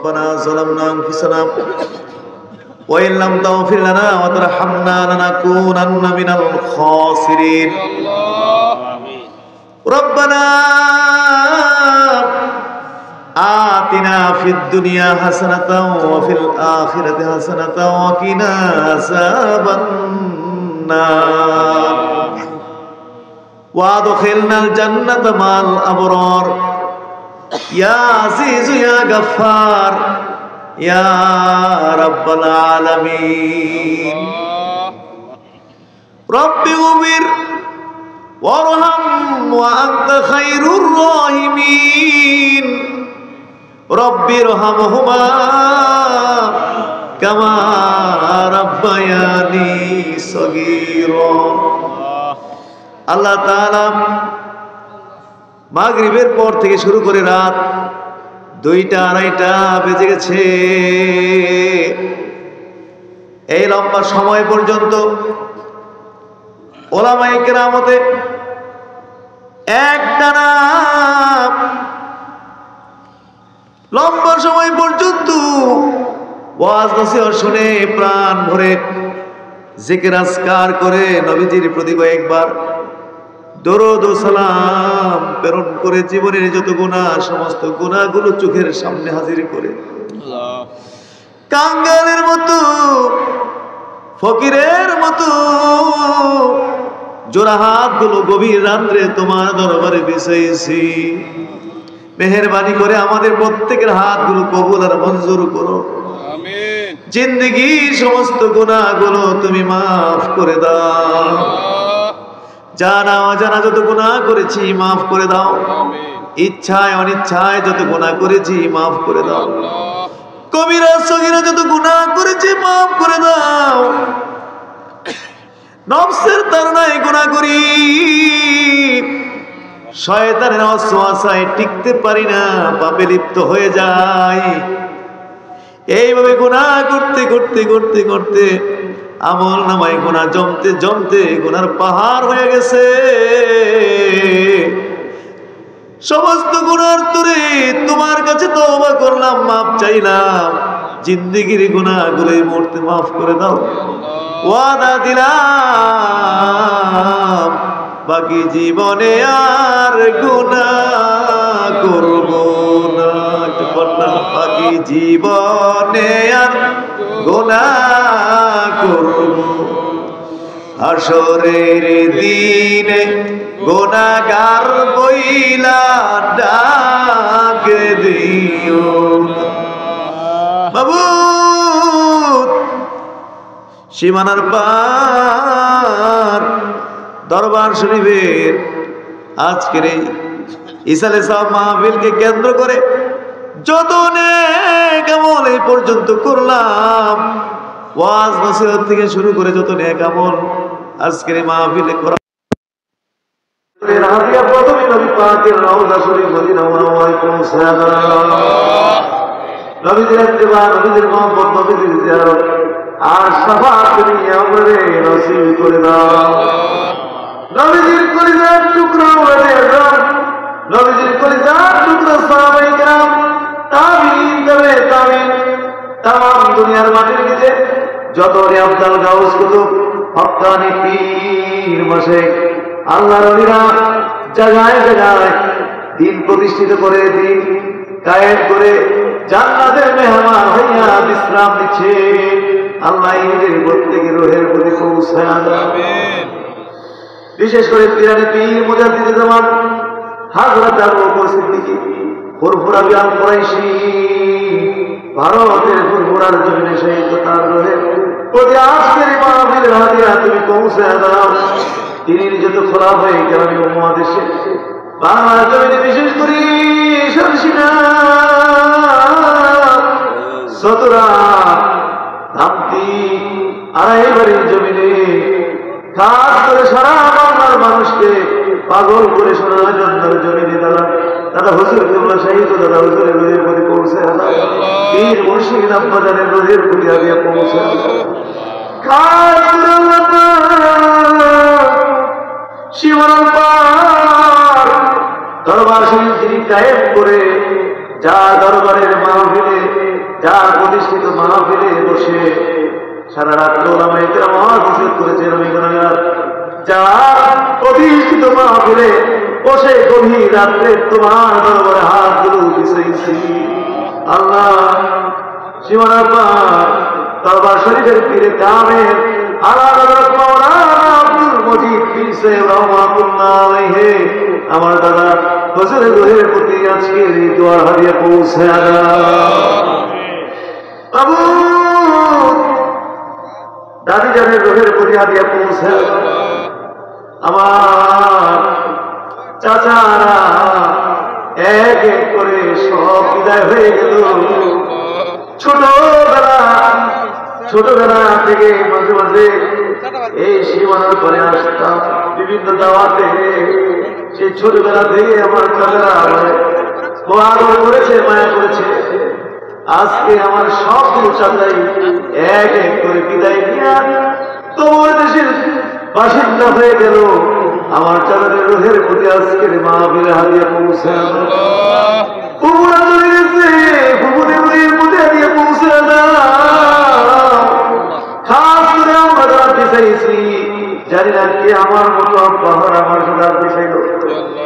ربنا ظلمنا أنفسنا وإن لم تغفر لنا وترحمنا لنكونن من الخاسرين ربنا آتنا في الدنيا حسنة وفي الآخرة حسنة وقنا عذاب النار وادخلنا الجنة مع الأبرار يا عزيز يا غفار يا رب العالمين رب اغفر وارحم وأنت خير الراحمين رب ارحمهما كما ربياني صغيرا আল্লাহ তাআলা মাগরিবের পর থেকে শুরু করে রাত 2টা 2:30টা বেজে গেছে। এই লম্বা সময় পর্যন্ত ওলামায়ে কেরামতে একটানা লম্বা সময় পর্যন্ত ওয়াজ নসিহত শুনে প্রাণ ভরে জিকির আজকার করে নবীজির প্রতি কয়েকবার দরুদ ও সালাম প্রেরণ করে জীবনের যত গুনাহ সমস্ত গুনাহগুলো চোখের সামনে হাজির করে কাঙ্গালের মতো ফকিরের মতো জোড়া হাতগুলো গভীর রাত্রে তোমার দরবারে বিছাইছি। মেহেরবানি করে আমাদের প্রত্যেকের হাতগুলো কবুল আর মঞ্জুর করো। আমিন। জিন্দেগীর সমস্ত গুনাহগুলো তুমি মাফ করে দাও। জানা অজানা যত গুনাহ করেছি মাফ করে দাও। আমিন। ইচ্ছায় অনিচ্ছায় যত গুনাহ করেছি মাফ করে দাও। কবিরা সগীরা যত গুনাহ করেছি মাফ করে দাও। নফসের তাড়নায় গুনাহ করি, শয়তানের ওয়াসওয়াসায় টিকতে পারি না, পাপে লিপ্ত হয়ে যাই। এইভাবে গুনাহ করতে করতে করতে করতে আমল নামায় গুনাহ জমতে জমতে গুনার পাহাড় হয়ে গেছে। সমস্ত গুনার তোরে তোমার কাছে তওবা করলাম, মাফ চাইলাম। জিন্দেগির গুনাহগুলো এই মুহূর্তে মাফ করে দাও। ওয়াদা দিলাম বাকি জীবনে আর গুনাহ করব না। বাকি জীবনে আর গুনাহ করব। হাসরের দিনে গুনাহগার বইলা ডাক দিও মাবুদ। সীমানার পার দরবার শরীফের আজকের এই ইসালে সাহেব মাহফিলকে কেন্দ্র করে যত নেক আমল এই পর্যন্ত করলাম, ওয়াজ নসিহত থেকে শুরু করে যত নেক আমল আজকের এই মাহফিলে করা, প্রথমে নবী পাকের রওজা শরীফ মদিনা মুনাওয়ারায় পৌঁছায়া দাও। নবীজির ইত্তেবা, নবীজির মহব্বত, নবীজির জিয়ারত আর শাফাআত তুমি আমাদের নসিব করে দাও। নবীজির কলিজার টুকরা ওলামায়ে কেরাম, নবীজির কলিজার টুকরা সাহাবায়ে কেরাম, তাবিঈন, তাবে তাবিঈন, তামাম দুনিয়ার মাটির নিচে যত আফদাল গাউস কুতুব হক্কানি পীর মাশায়েখ আল্লাহর ওলিরা জায়গায় জায়গায় দিন প্রতিষ্ঠিত করে, দিন কায়েম করে জান্নাতের মেহমান হইয়া বিশ্রাম নিচ্ছে। আল্লাহ নিজের প্রত্যেকের রুহের প্রতি পৌঁছায়। আমিন। বিশেষ করে পিরানি পীর মুজাদ্দিদ জামান হযরত আবু বকর সিদ্দিক ফুরফুরা বিআল কুরাইশি, ভারতের ফুরফুরার জমিনে শহীদ তার রুহের প্রতি আজকের মাহফিলের হাদিয়া তুমি পৌঁছায় দাও। তিনি যত খোলাফায়ে কেরাম উপমহাদেশে বাংলার জমিনে বিশেষ করে সরসিনা, সতরা, ধামতি, আড়াইবাড়ির জমিনে খাস করে সারা বাংলার মানুষকে পাগল করে শোনার জন্য জমিনে দাদা হুজুর কেবলা শহীদ দাদা হুজুরের রোজের প্রতি পৌঁছে পীর মুর্শিদ আব্বাজানের রোজের প্রতি আগে পৌঁছে খাস সীমানার পার দরবার শরীফ যিনি কায়েম করে, যা দরবারের মাহফিলে যার প্রতিষ্ঠিত মাহফিলে বসে সারা রাত্র ওলামায়ে কেরাম ওয়াজ করেছেন, আমি গুনাহগার। যার প্রতিষ্ঠিত মাহফিলে বসে গভীর রাত্রে তোমার দরবারে হাতগুলো বিছাইছি আল্লাহ। সীমানার পার দরবার শরীফের পীরে কামেল আলা হযরত মাওলানা আব্দুল মজিদ পীর সাহেব রাহমাতুল্লাহ আলাইহি আমার দাদা হুজুরের রূহের প্রতি আজকের এই দোয়ার হাদিয়া পৌঁছে আবু দাদি জানের রূহের প্রতি হাদিয়া পৌঁছে আমার চাচারা এক এক করে সব বিদায় হয়ে গেল। ছোটবেলা থেকে মাঝে মাঝে এই সীমানার পরে আসতাম বিভিন্ন দাওয়াতে। সেই ছোটবেলা থেকে আমার চাচারা আদর করেছে, মায়া করেছে। আজকে আমার সবগুলো চাচাই এক এক করে বিদায় নিয়ে তোমার দেশের বাসিন্দা হয়ে গেল। আমার চাচাদের রূহের প্রতি আজকের মাহফিলে হাদিয়া পৌঁছে পুকুরা চলে গেছে, পুকুরের রূহের প্রতি হাদিয়া পৌঁছে খাস করে আমরা জানতে চাইছি, জানি না কি আমার মতো পাহাড় আমার সাথে আর বিষাইল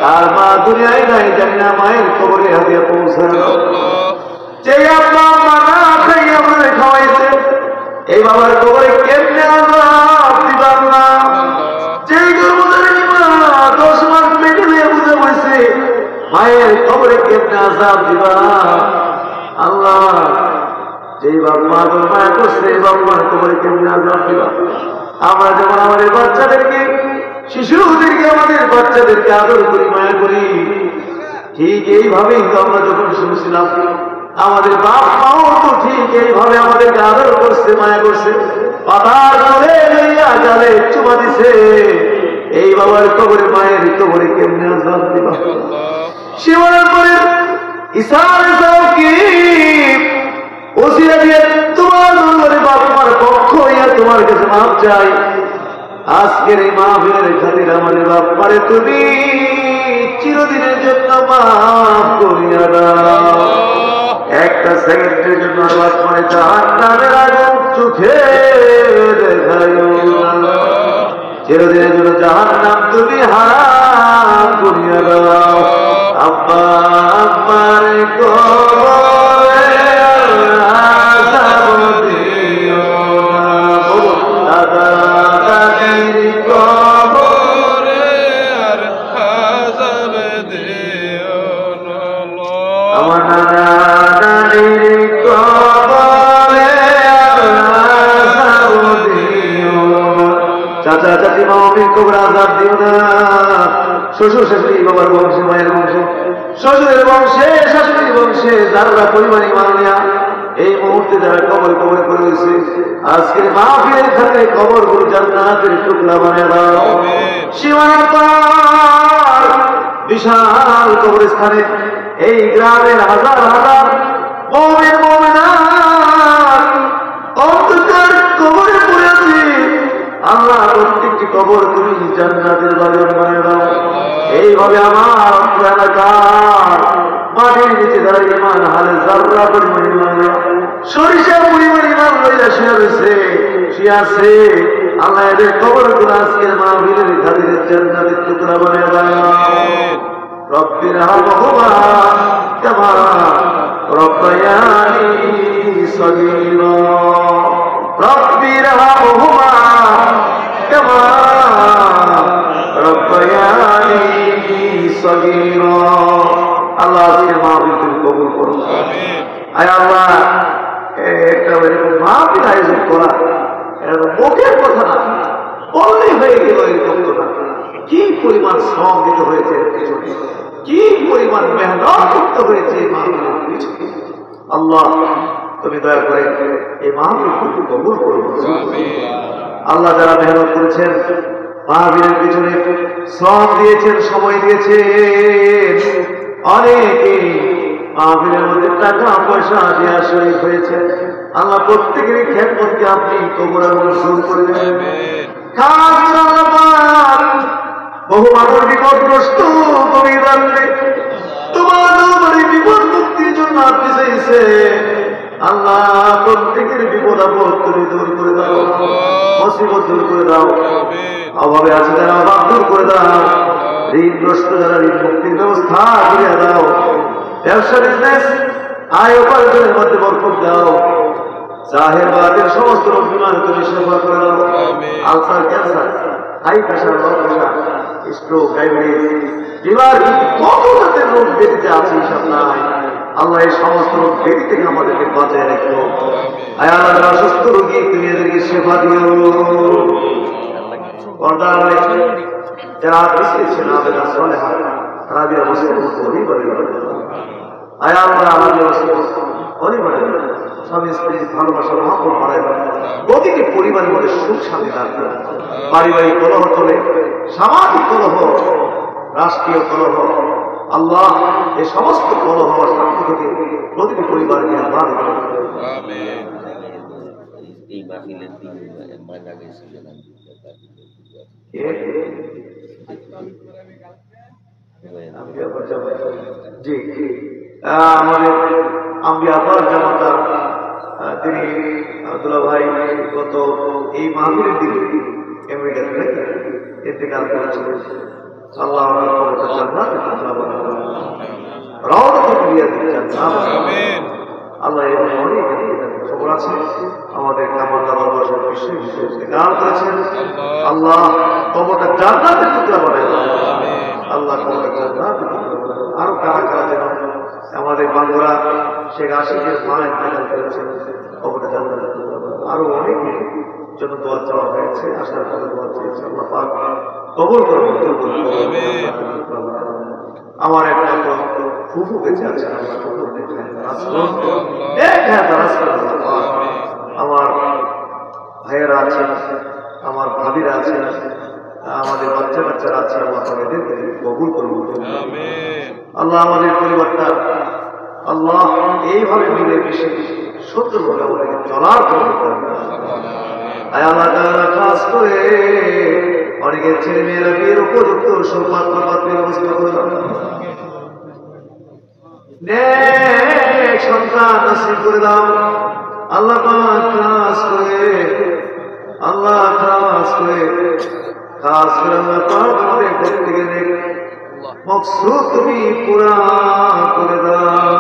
তার মা দুনিয়ায় নাই, জানি না মায়ের খবরে হাদিয়া পৌঁছে যে আব্বা মা না খাই আমাদের খাওয়াইছে এই বাবার খবরে কেমনে আজাব দিবার না। যেই গর্ভধারিণী মা 10 মাস পেটে নিয়ে বুঝে বসে মায়ের খবরে কেমনে আজাব দিবা আল্লাহ। যেই বাপ মা তোর মায়া করছে এই বাপ মার খবরে কেমনে আজাব দিবা। আমরা যেমন আমাদের বাচ্চাদেরকে শিশুদেরকে আমাদের বাচ্চাদেরকে আদর করি মায়া করি, ঠিক এইভাবেই তো আমরা যখন শুনছিলাম আমাদের বাপ মাও তো ঠিক এইভাবে আমাদেরকে আদর করছে মায়া করছে, পাতার করে লইয়া জালে চুমা দিছে। এই বাবার কবরে মায়ের কবরে কেমনে আজাব দিবা। সীমানার পরে ইসার কি ওসিলা দিয়ে তোমার দরবারে বাপ মার পক্ষ হইয়া তোমার কাছে মাপ চাই। আজকের এই মাহফিলের খাতির আমাদের বাপ মারে তুমি চিরদিনের জন্য মাফ করিয়া দাও। একটা সেকেন্ডের জন্য বাপ মারে জাহান্নামের আগুন চোখে দেখাইও না। চিরদিনের জন্য জাহান্নাম তুমি হারাম করিয়া দাও। আব্বা আব্বার কবরে আযাব দিও না, দাদা দাদির কবরে আর আযাব দিও না। আমার দাদা দাদির কবরে আর আযাব দিও না। চাচা চাচি মামির কবরে আযাব দিও না। শ্বশুর শাশুড়ি বাবার বংশে মায়ের বংশে শ্বশুরের বংশে শাশুড়ির বংশে যারা পরিমাণী মানিয়া এই মুহূর্তে যারা কবর কবর করে রয়েছে আজকের মাহফিলের খাতে কবর গুলো জান্নাতের টুকরা বানিয়ে দাও। সীমানার পার বিশাল কবরস্থানে এই গ্রামের হাজার হাজার মুমিন মুমিনাত অন্ধকার কবরে পড়ে আছে। আল্লাহ প্রত্যেকটি কবর তুমি জান্নাতের বাগান বানিয়ে দাও। এইভাবে আমার এলাকার মাটির নিচে যারা ইমান হালে যারা পরিমাণ ইমান সরিষা পরিমাণ ইমান লইয়া শুয়ে রয়েছে শুয়ে আছে আল্লাহ এদের কবর গুলো আজকের মাহফিলের খাতিরে জান্নাতের টুকরা বানিয়ে দাও। রব্বির হামহুমা কামা রব্বায়ানি সগীরা। রব্বির হামহুমা কামা রব্বায়ানি সগীরা। আল্লাহ আজকের মাহফিল তুমি কবুল করো। আমিন। আয় আল্লাহ একটা মাহফিল আয়োজন করা মুখের কথা না, বললেই হয়ে গেল এরকম কথা। কি পরিমাণ শ্রম দিতে হয়েছে পিছনে, কি পরিমাণ মেহনত করতে হয়েছে এই মাহফিলের পিছনে। আল্লাহ তুমি দয়া করে এই মাহফিল কবুল করো। আল্লাহ যারা মেহনত করেছেন মাহফিলের পিছনে শ্রম দিয়েছেন সময় দিয়েছেন, অনেকে মাহফিলের মধ্যে টাকা পয়সা দেওয়া শরীর হয়েছে, আল্লাহ প্রত্যেকেরই খেদমতকে আপনি কবুল আর মঞ্জুর করে দেবেন। খাস করে আল্লাহ পাক বহু মানুষ বিপদগ্রস্ত গভীর রাত্রে তোমার দরবারে বিপদ মুক্তির জন্য আপনি চাইছে আল্লাহ প্রত্যেকের বিপদ আপদ তুমি দূর করে দাও, মুসিবত দূর করে দাও, অভাবে আছে যারা অভাব দূর করে দাও, ঋণগ্রস্ত যারা ঋণ মুক্তির ব্যবস্থা করে দাও, ব্যবসা বিজনেস আয় উপার্জনের মধ্যে বরকত দাও, জাহের বাদের সমস্ত রোগ বিমার তুমি সেবা করে দাও, ulcer, cancer, high pressure, low pressure, stroke, diabetes, liver, কত জাতের রোগ ব্যাধিতে আছে সব নাই। আল্লাহ এই সমস্ত রোগ ব্যাধি থেকে আমাদেরকে বাঁচিয়ে রাখো। আয় আল্লাহ যারা সুস্থ রোগী তুমি এদেরকে সেবা দিও। যারা পিছিয়েছেন আবেদা চলে রাবিয়া বসে পরিবারে আয় আল্লাহ রাবিয়া বসে পরিবারে স্বামী স্ত্রী ভালোবাসা মহাপন বাড়ায় প্রতিটি পরিবারের মধ্যে সুখ শান্তি থাকবে। পারিবারিক কলহ চলে, সামাজিক কলহ, রাষ্ট্রীয় কলহ, আল্লাহ এই সমস্ত কলহ শান্তি থেকে প্রতিটি পরিবারকে আহ্বান করে। জি আমাদের আম্বিয়া আপার জামাতা তিনি আব্দুল্লাহ ভাই গত এই মাহফিলের দিকে আমেরিকা থেকে ইন্তেকাল করেছিলেন। আল্লাহ আল্লাহ অনেক খবর আছে আমাদের কামাল্লা বাবা ইন্তেকাল করেছেন। আল্লাহ কবরটা জান্নাতের টুকরা বানায় দাও। আল্লাহ কবরটা জান্নাতের টুকরা, আরো কারা কারা যেন আমাদের বাংলা শেখ আশিকের মা ইন্তেকাল করেছেন, কবরটা জান্নাতের টুকরা, আরো অনেক জন্য দোয়া চাওয়া হয়েছে, আশার করে দোয়া চেয়েছে। আল্লাহ পাক কবুল করুন। আমার একটা ফুফু বেঁচে আছে, আমার ভাইয়েরা আছেন, আমার ভাবিরা আছেন, আমাদের বাচ্চা কাচ্চারা আছে, আল্লাহ এদেরকে কবুল করুন। আল্লাহ আমাদের পরিবারটা আল্লাহ এইভাবে মিলে মিশে সুন্দরভাবে আমাদেরকে চলার কাজ করে অনেকের ছেলে মেয়েরা বিয়ের উপযুক্ত সৌপাত্র পাত্রের ব্যবস্থা করলাম, সন্তান নসিব করে দাও। আল্লাহ খাস করে আল্লাহ খাস করে আমাদের প্রত্যেকে মকসুদ তুমি পুরা করে দাও।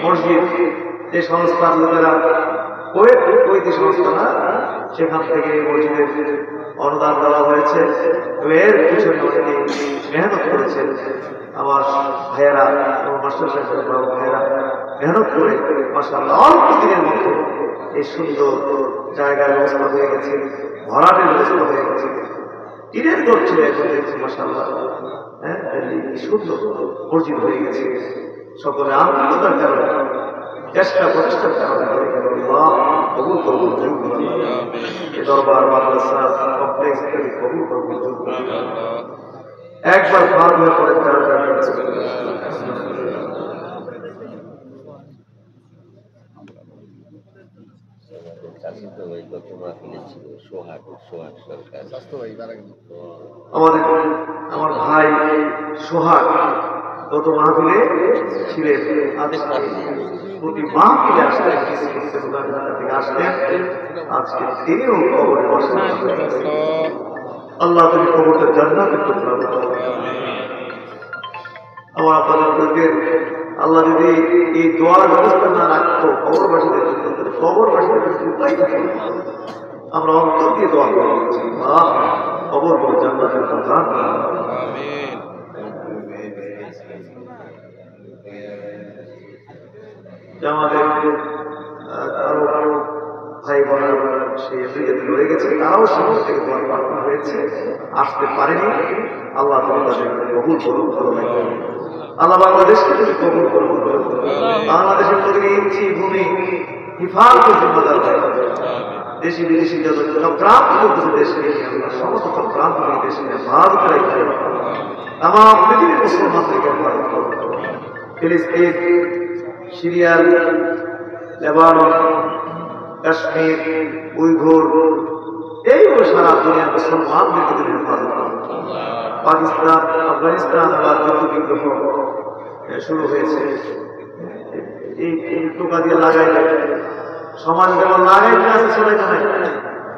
মসজিদ যে সংস্থার লোকেরা ওই সংস্থা না, সেখান থেকে মসজিদের অনুদান দেওয়া হয়েছে, এর পিছনে অনেকে মেহনত করেছেন। আমার ভাইয়েরা এবং মাস্টার সাহেবের ভাইয়েরা মেহনত করে মাশাআল্লাহ অল্প দিনের মধ্যে এই সুন্দর জায়গার ব্যবস্থা হয়ে গেছে, ভরাটের ব্যবস্থা হয়ে গেছে, টিনের ঘর ছিল এখন দেখছি মাশাআল্লাহ, হ্যাঁ সুন্দর মসজিদ হয়ে গেছে। সকলে আন্তরিকতার কারণে, চেষ্টা প্রচেষ্টার কারণে কবুল করবো। দরবার মাদ্রাসা কমপ্লেক্স থেকে কবুল করবো। একবার ভাগ হয়ে পড়ে আমার ভাই সোহাগ গত মাহফিলে ছিলেন, প্রতি মাহফিলে আসতেন, আসতেন, আজকে তিনিও কবরে বসেন। আল্লাহ তুমি কবরটা জান্নাতের টুকরা দাও। আমার আপনাদের আল্লাহ যদি এই দোয়ার ব্যবস্থা না রাখতো কবরবাসীদের উপায় থাকে, আমরা অন্তর দিয়ে দোয়া করে দিচ্ছি, কবর করে জান্নাতের কথা। আমাদের আরো ভাই বোনেরা সেই রয়ে গেছে, তারাও সেখান থেকে দোয়া প্রার্থনা হয়েছে, আসতে পারেনি। আল্লাহ তাদেরকে কবুল করুন, ভালো লাগবে। আল্লাহ বাংলাদেশকে তুমি কবুল করুন, বাংলাদেশের প্রতিটি ইঞ্চি ভূমি হিফাজতের জিম্মাদার হয়। দেশি বিদেশি যত চক্রান্ত করতেছে দেশকে নিয়ে, আমরা সমস্ত চক্রান্ত নিয়ে দেশকে ভারত করে আমার পৃথিবীর মুসলমানদেরকে ফিলিস্তিন, সিরিয়া, লেবানন, কাশ্মীর, উইঘুর, এইভাবে সারা দুনিয়ার মুসলমানদেরকে তিনি হেফাজত করেন। পাকিস্তান, আফগানিস্তান আবার যুদ্ধ বিগ্রহ শুরু হয়েছে, এই টোকা দিয়ে লাগাই সমাজ যেমন লাগাইতে আছে চলে যায়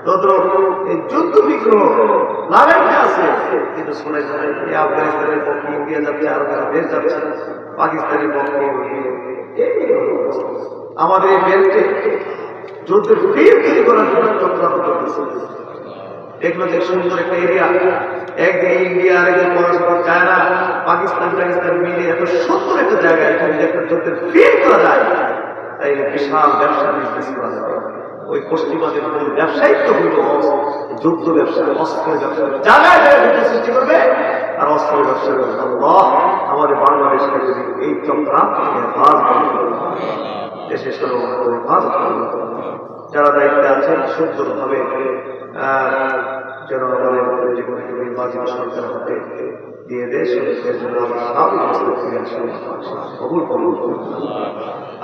তদ্র এই যুদ্ধ বিগ্রহ লাগাইতে আছে কিন্তু চলে যায়। এই আফগানিস্তানের পক্ষে ইন্ডিয়া যাচ্ছে, আরো দেশ যাচ্ছে, পাকিস্তানের পক্ষে আমাদের এই বেল্টে যুদ্ধের ফিল্ড তৈরি করার জন্য চক্রান্ত করতেছে। দেখলো যে সুন্দর একটা এরিয়া, একদিকে ইন্ডিয়া আরেকদিকে পরস্পর চায়না পাকিস্তান মিলে এত সুন্দর একটা জায়গা, এখানে একটা যুদ্ধের ফিল্ড করা যায়, তাই বিশাল ব্যবসা বিজনেস করা যাবে। ওই পশ্চিমাদের মূল ব্যবসায়িক তো হইল যুদ্ধ ব্যবসা, অস্ত্রের ব্যবসা, জায়গায় জায়গায় যুদ্ধ সৃষ্টি করবে আর অস্ত্রের ব্যবসা করবে। আল্লাহ আমাদের বাংলাদেশকে যদি এই চক্রান্ত থেকে হেফাজত করবে, দেশের সর্বত্র হেফাজত করবে, যারা দায়িত্বে আছেন সুন্দরভাবে যেন আমাদের যেগুলো নির্বাচিত সরকার হাতে দিয়ে দেশ জন্য আমরা স্বাভাবিক অবস্থা ফিরে আসি, কবুল কবুল করুন।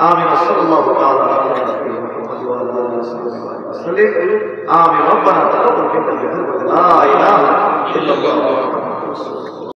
آمين صلى الله تعالى على نبينا محمد وعلى اله وصحبه وسلم آمين ربنا تقبل منا بحرمة لا إله إلا الله.